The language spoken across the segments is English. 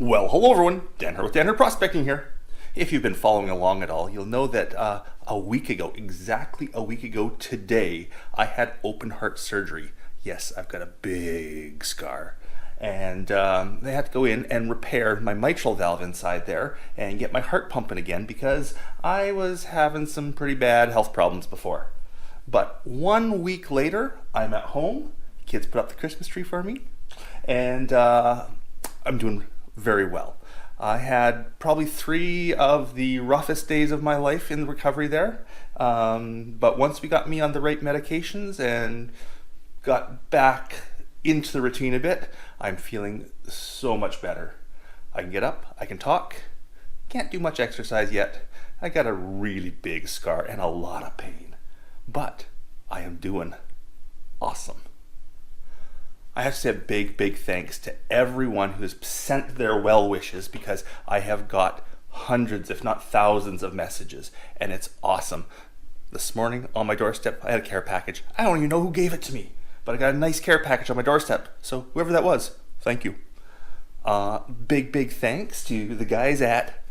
Well, hello everyone, Dan Hurd with Dan Hurd Prospecting here. If you've been following along at all, you'll know that a week ago, exactly a week ago today, I had open heart surgery. Yes, I've got a big scar. And they had to go in and repair my mitral valve inside there and get my heart pumping again because I was having some pretty bad health problems before. But 1 week later, I'm at home. Kids put up the Christmas tree for me. And I'm doing very well. I had probably 3 of the roughest days of my life in the recovery there. But once we got me on the right medications and got back into the routine a bit, I'm feeling so much better. I can get up, I can talk, can't do much exercise yet. I got a really big scar and a lot of pain, but I am doing awesome. I have to say a big thanks to everyone who has sent their well wishes because I have got hundreds, if not thousands of messages, and it's awesome. This morning on my doorstep, I had a care package. I don't even know who gave it to me, but I got a nice care package on my doorstep. So whoever that was, thank you. Big thanks to the guys at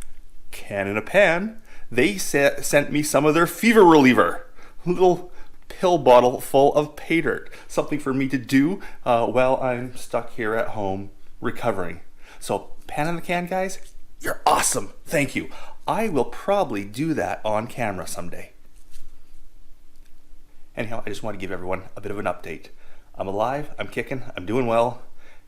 Can in a Pan. They sent me some of their fever reliever. Little pill bottle full of pay dirt. Something for me to do while I'm stuck here at home recovering. So Pan in the Can guys, you're awesome. Thank you. I will probably do that on camera someday. Anyhow, I just want to give everyone a bit of an update. I'm alive, I'm kicking, I'm doing well,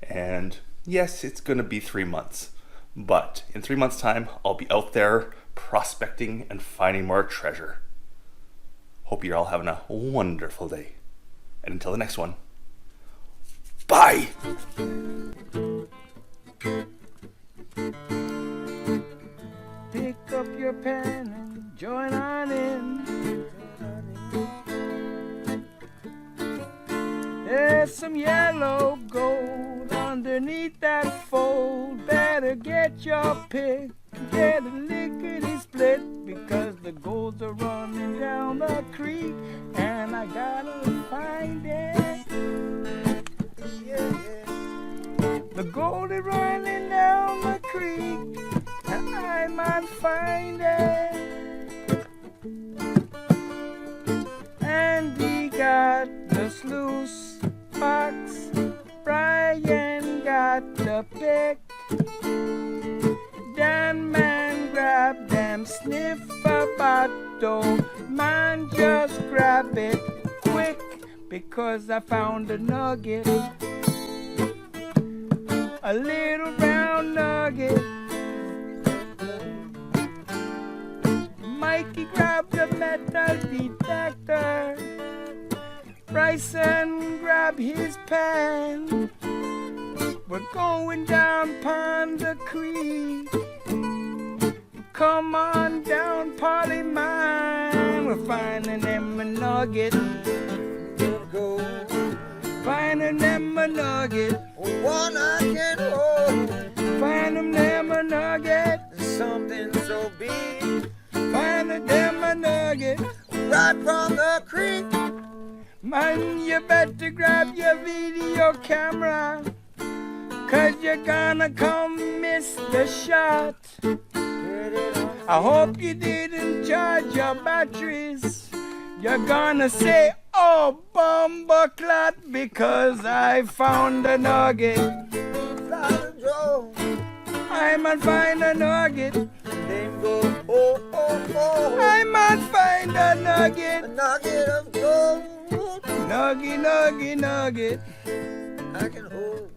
and yes, it's going to be 3 months. But in 3 months' time, I'll be out there prospecting and finding more treasure. Hope you're all having a wonderful day. And until the next one, bye! Pick up your pen and join on in. There's some yellow gold underneath that fold. Better get your pick, get a lickety split, because the golds are running down the creek, and I gotta find it. Yeah. The gold is running down the creek, and I might find it. And he got the sluice box, Brian got the pick. Dan man grab them, sniff a bottle, man just grab it quick, because I found a nugget, a little brown nugget. Mikey grabbed the metal detector, Bryson grabbed his pen. We're going down Pond Creek. Come on down, Polly mine. We're finding them a nugget. Go. Finding them a nugget. One I can hold. Finding them a nugget. Something so big. Finding them a nugget. Right from the creek. Man, you better grab your video camera, 'cause you're gonna come miss the shot. I hope you didn't charge your batteries. You're gonna say, oh, bumbleclot, because I found a nugget. I might find a nugget. Then go, oh, oh, oh. I might find a nugget. A nugget of gold. Nugget. I can hold.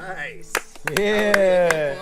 Nice. Yeah.